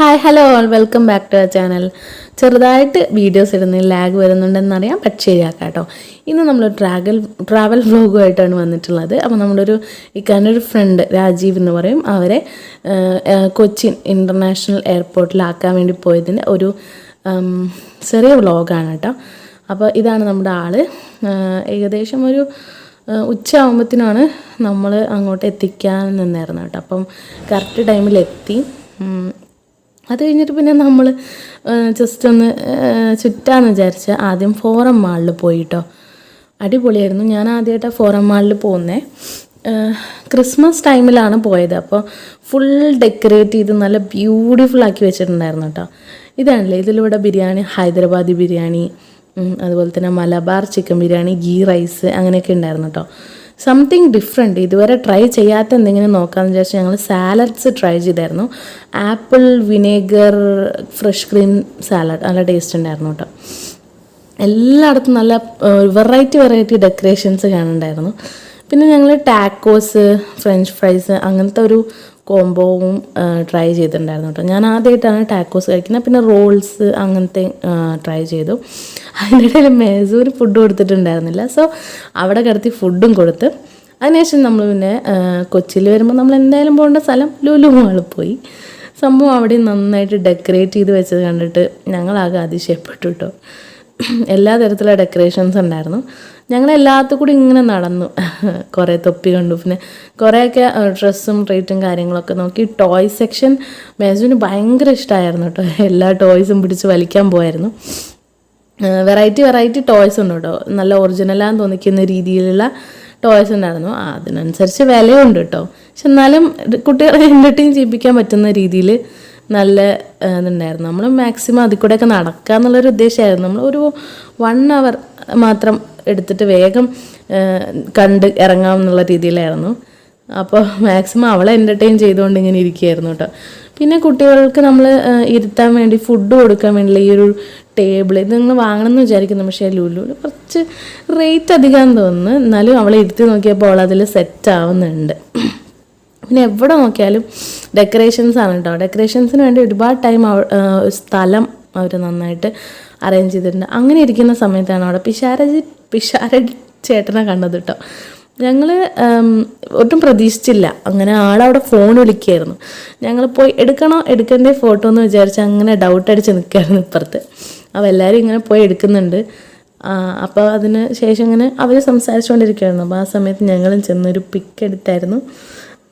Hi hello all welcome back to our channel. ചെറുതായിട്ട് videos ഇടുന്നതിൽ lag വരുന്നുണ്ടെന്നറിയാം, പക്ഷേ ശരിയാക്കാം കേട്ടോ. ഇന്ന് നമ്മൾ ട്രാവൽ വ്ലോഗുമായിട്ടാണ് വന്നിട്ടുള്ളത്. അപ്പോൾ നമ്മളൊരു ഇക്കാനൊരു ഫ്രണ്ട് രാജീവ് എന്ന് പറയും, അവരെ കൊച്ചിൻ ഇൻ്റർനാഷണൽ എയർപോർട്ടിലാക്കാൻ വേണ്ടി പോയതിൻ്റെ ഒരു ചെറിയ വ്ലോഗാണ് കേട്ടോ. അപ്പോൾ ഇതാണ് നമ്മുടെ ആൾ. ഏകദേശം ഒരു ഉച്ചയാകുമ്പോഴത്തേനാണ് നമ്മൾ അങ്ങോട്ട് എത്തിക്കാൻ നിന്നായിരുന്നു കേട്ടോ. അപ്പം കറക്റ്റ് ടൈമിലെത്തി. അത് കഴിഞ്ഞിട്ട് പിന്നെ നമ്മൾ ജസ്റ്റ് ഒന്ന് ചുറ്റാന്ന് വിചാരിച്ച ആദ്യം ഫോറം മാളിൽ പോയിട്ടോ. അടിപൊളിയായിരുന്നു. ഞാൻ ആദ്യമായിട്ടാണ് ഫോറം മാളിൽ പോകുന്നത്. ക്രിസ്മസ് ടൈമിലാണ് പോയത്. അപ്പോൾ ഫുൾ ഡെക്കറേറ്റ് ചെയ്ത് നല്ല ബ്യൂട്ടിഫുൾ ആക്കി വെച്ചിട്ടുണ്ടായിരുന്നു കേട്ടോ. ഇതാണല്ലേ, ഇതിലൂടെ ബിരിയാണി, ഹൈദരാബാദി ബിരിയാണി, അതുപോലെ തന്നെ മലബാർ ചിക്കൻ ബിരിയാണി, ഗീ റൈസ് അങ്ങനെയൊക്കെ ഉണ്ടായിരുന്നു കേട്ടോ. സംതിങ് ഡിഫറെൻറ്റ്, ഇതുവരെ ട്രൈ ചെയ്യാത്ത എന്തെങ്കിലും നോക്കാമെന്ന് വിചാരിച്ചാൽ ഞങ്ങൾ സാലഡ്സ് ട്രൈ ചെയ്തായിരുന്നു. Apple vinegar fresh cream salad നല്ല ടേസ്റ്റ് ഉണ്ടായിരുന്നു കേട്ടോ. എല്ലായിടത്തും നല്ല വെറൈറ്റി ഡെക്കറേഷൻസ് കാണുന്നുണ്ടായിരുന്നു. പിന്നെ ഞങ്ങൾ ടാക്കോസ്, ഫ്രഞ്ച് ഫ്രൈസ് അങ്ങനത്തെ ഒരു കോംബോവും ട്രൈ ചെയ്തിട്ടുണ്ടായിരുന്നു കേട്ടോ. ഞാൻ ആദ്യമായിട്ടാണ് ടാക്കോസ് കഴിക്കുന്നത്. പിന്നെ റോൾസ് അങ്ങനത്തെ ട്രൈ ചെയ്തു. അതിനിടയിൽ മേസൂർ ഫുഡ് കൊടുത്തിട്ടുണ്ടായിരുന്നില്ല. സോ അവിടെ കിടത്തി ഫുഡും കൊടുത്ത് അതിനുശേഷം നമ്മൾ പിന്നെ കൊച്ചിയിൽ വരുമ്പോൾ നമ്മൾ എന്തായാലും പോകേണ്ട സ്ഥലം ലുലു മാളിൽ പോയി. സംഭവം അവിടെ നന്നായിട്ട് ഡെക്കറേറ്റ് ചെയ്ത് വെച്ചത് കണ്ടിട്ട് ഞങ്ങളാകെ അതിശയപ്പെട്ടു കേട്ടോ. എല്ലാ തരത്തിലുള്ള ഡെക്കറേഷൻസ് ഉണ്ടായിരുന്നു. ഞങ്ങളെല്ലാത്തും കൂടി ഇങ്ങനെ നടന്നു. കുറേ തൊപ്പി കണ്ടു. പിന്നെ കുറേയൊക്കെ ഡ്രസ്സും റേറ്റും കാര്യങ്ങളൊക്കെ നോക്കി. ടോയ് സെക്ഷൻ മേസുവിന് ഭയങ്കര ഇഷ്ടമായിരുന്നു കേട്ടോ. എല്ലാ ടോയ്സും പിടിച്ച് വലിക്കാൻ പോയായിരുന്നു. വെറൈറ്റി ടോയ്സ് ഉണ്ട് കേട്ടോ. നല്ല ഒറിജിനലാന്ന് തോന്നിക്കുന്ന രീതിയിലുള്ള ടോയ്സ് ഉണ്ടായിരുന്നു. അതിനനുസരിച്ച് വിലയുണ്ട് കേട്ടോ. പക്ഷെ എന്നാലും കുട്ടികളെ എൻ്റർടൈൻ ചെയ്യിപ്പിക്കാൻ പറ്റുന്ന രീതിയിൽ നല്ല ഇതുണ്ടായിരുന്നു. നമ്മൾ മാക്സിമം അതിൽ കൂടെയൊക്കെ നടക്കുക എന്നുള്ളൊരു ഉദ്ദേശമായിരുന്നു. നമ്മൾ ഒരു 1 hour മാത്രം എടുത്തിട്ട് വേഗം കണ്ട് ഇറങ്ങാമെന്നുള്ള രീതിയിലായിരുന്നു. അപ്പോൾ മാക്സിമം അവളെ എൻ്റർടൈൻ ചെയ്തുകൊണ്ട് ഇങ്ങനെ ഇരിക്കുകയായിരുന്നു കേട്ടോ. പിന്നെ കുട്ടികൾക്ക് നമ്മൾ ഇരുത്താൻ വേണ്ടി ഫുഡ് കൊടുക്കാൻ വേണ്ടിയുള്ള ഈ ഒരു ടേബിൾ ഇത് നിങ്ങൾ വാങ്ങണമെന്ന് വിചാരിക്കുന്നു. പക്ഷേ ലുലുവിൽ കുറച്ച് റേറ്റ് അധികം തോന്നുന്നു. എന്നാലും അവളെ ഇരുത്തി നോക്കിയപ്പോൾ അവൾ അതിൽ സെറ്റ് ആവുന്നുണ്ട്. പിന്നെ എവിടെ നോക്കിയാലും ഡെക്കറേഷൻസ് ആണ് കേട്ടോ. ഡെക്കറേഷൻസിന് വേണ്ടി ഒരുപാട് ടൈം സ്ഥലം അവർ നന്നായിട്ട് അറേഞ്ച് ചെയ്തിട്ടുണ്ട്. അങ്ങനെ ഇരിക്കുന്ന സമയത്താണ് അവിടെ പിഷാരടി ചേട്ടനെ കണ്ടത് കേട്ടോ. ഞങ്ങൾ ഒട്ടും പ്രതീക്ഷിച്ചില്ല. അങ്ങനെ ആളവിടെ ഫോൺ വിളിക്കുകയായിരുന്നു. ഞങ്ങൾ പോയി എടുക്കണ്ടേ ഫോട്ടോ എന്ന് വിചാരിച്ച് അങ്ങനെ ഡൗട്ട് അടിച്ച് നിൽക്കുകയായിരുന്നു ഇപ്പുറത്ത്. അപ്പോൾ എല്ലാവരും ഇങ്ങനെ പോയി എടുക്കുന്നുണ്ട്. അപ്പോൾ അതിന് ശേഷം ഇങ്ങനെ അവർ സംസാരിച്ചുകൊണ്ടിരിക്കുകയായിരുന്നു. അപ്പോൾ ആ സമയത്ത് ഞങ്ങളും ചെന്നൊരു പിക്ക് എടുത്തായിരുന്നു.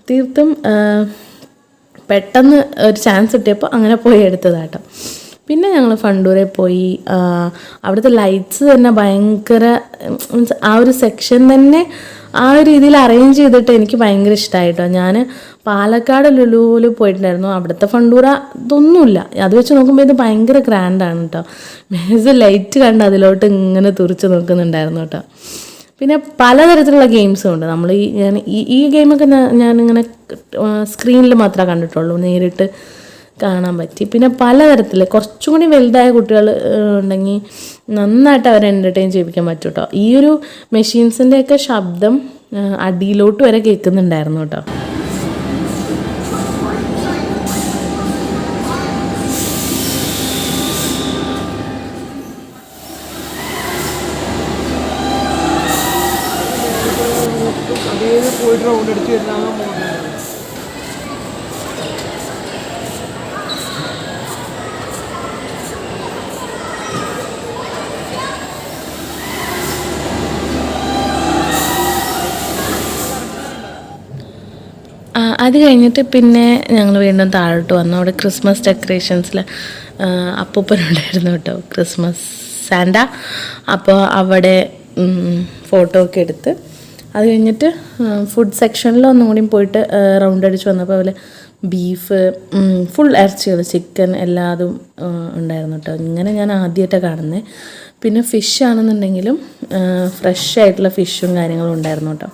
തീർത്തും പെട്ടെന്ന് ഒരു ചാൻസ് കിട്ടിയപ്പോൾ അങ്ങനെ പോയി എടുത്തതാട്ടോ. പിന്നെ ഞങ്ങൾ ഫണ്ടൂരെ പോയി. അവിടുത്തെ ലൈറ്റ്സ് തന്നെ ഭയങ്കര മീൻസ് ആ ഒരു സെക്ഷൻ തന്നെ ആ ഒരു രീതിയിൽ അറേഞ്ച് ചെയ്തിട്ട് എനിക്ക് ഭയങ്കര ഇഷ്ടമായിട്ടോ. ഞാൻ പാലക്കാട് ലുലുവിൽ പോയിട്ടുണ്ടായിരുന്നു. അവിടുത്തെ ഫണ്ടൂര ഇതൊന്നുമില്ല. അത് വെച്ച് നോക്കുമ്പോൾ ഇത് ഭയങ്കര ഗ്രാൻഡാണ് കേട്ടോ. മേസ് ലൈറ്റ് കണ്ട് അതിലോട്ട് ഇങ്ങനെ തുറിച്ച് നോക്കുന്നുണ്ടായിരുന്നു കേട്ടോ. പിന്നെ പലതരത്തിലുള്ള ഗെയിംസും ഉണ്ട്. നമ്മൾ ഈ ഗെയിമൊക്കെ ഞാനിങ്ങനെ സ്ക്രീനിൽ മാത്രമേ കണ്ടിട്ടുള്ളൂ, നേരിട്ട് കാണാൻ പറ്റി. പിന്നെ പലതരത്തിൽ കുറച്ചും കൂടി വലുതായ കുട്ടികൾ ഉണ്ടെങ്കിൽ നന്നായിട്ട് അവരെ എൻ്റർടൈൻ ചെയ്യിപ്പിക്കാൻ പറ്റും കേട്ടോ. ഈ ഒരു മെഷീൻസിൻ്റെയൊക്കെ ശബ്ദം അടിയിലോട്ട് വരെ കേൾക്കുന്നുണ്ടായിരുന്നു കേട്ടോ. പോയിട്ട് റൗണ്ട് അടിച്ച് വരുന്നതാണ് മോഡൽ. അത് കഴിഞ്ഞിട്ട് പിന്നെ ഞങ്ങൾ വീണ്ടും താഴോട്ട് വന്നു. അവിടെ ക്രിസ്മസ് ഡെക്കറേഷൻസിൽ അപ്പൂപ്പനുണ്ടായിരുന്നു കേട്ടോ, ക്രിസ്മസ് സാന്റ. അപ്പോൾ അവിടെ ഫോട്ടോ ഒക്കെ എടുത്ത് അത് കഴിഞ്ഞിട്ട് ഫുഡ് സെക്ഷനിൽ ഒന്നും കൂടി പോയിട്ട് റൗണ്ട് അടിച്ച് വന്നപ്പോൾ അതുപോലെ ബീഫ്, ഫുൾ ഇറച്ചികൾ, ചിക്കൻ എല്ലാതും ഉണ്ടായിരുന്നു കേട്ടോ. ഇങ്ങനെ ഞാൻ ആദ്യമായിട്ടാണ് കാണുന്നത്. പിന്നെ ഫിഷ് ആണെന്നുണ്ടെങ്കിലും ഫ്രഷ് ആയിട്ടുള്ള ഫിഷും കാര്യങ്ങളും ഉണ്ടായിരുന്നു കേട്ടോ.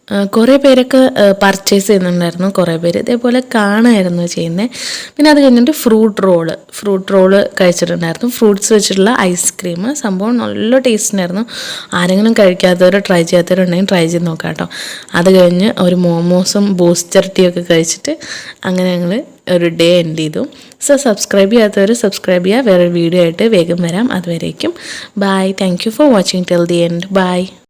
കുറേ പേരൊക്കെ പർച്ചേസ് ചെയ്യുന്നുണ്ടായിരുന്നു, കുറേ പേര് ഇതേപോലെ കാണായിരുന്നു ചെയ്യുന്നത്. പിന്നെ അത് കഴിഞ്ഞിട്ട് ഫ്രൂട്ട് റോള് കഴിച്ചിട്ടുണ്ടായിരുന്നു. ഫ്രൂട്ട്സ് വെച്ചിട്ടുള്ള ഐസ്ക്രീം, സംഭവം നല്ല ടേസ്റ്റിനായിരുന്നു. ആരെങ്കിലും കഴിക്കാത്തവർ ട്രൈ ചെയ്യാത്തവരുണ്ടെങ്കിൽ ട്രൈ ചെയ്ത് നോക്കാം കേട്ടോ. അത് കഴിഞ്ഞ് ഒരു മോമോസും ബൂസ്റ്റർ ടീ ഒക്കെ കഴിച്ചിട്ട് അങ്ങനെ ഞങ്ങൾ ഒരു ഡേ എൻഡ് ചെയ്തു. സോ സബ്സ്ക്രൈബ് ചെയ്യാത്തവർ സബ്സ്ക്രൈബ് ചെയ്യുക. വേറൊരു വീഡിയോ ആയിട്ട് വേഗം വരാം. അതുവരേക്കും bye. Thank you for watching till the end. By.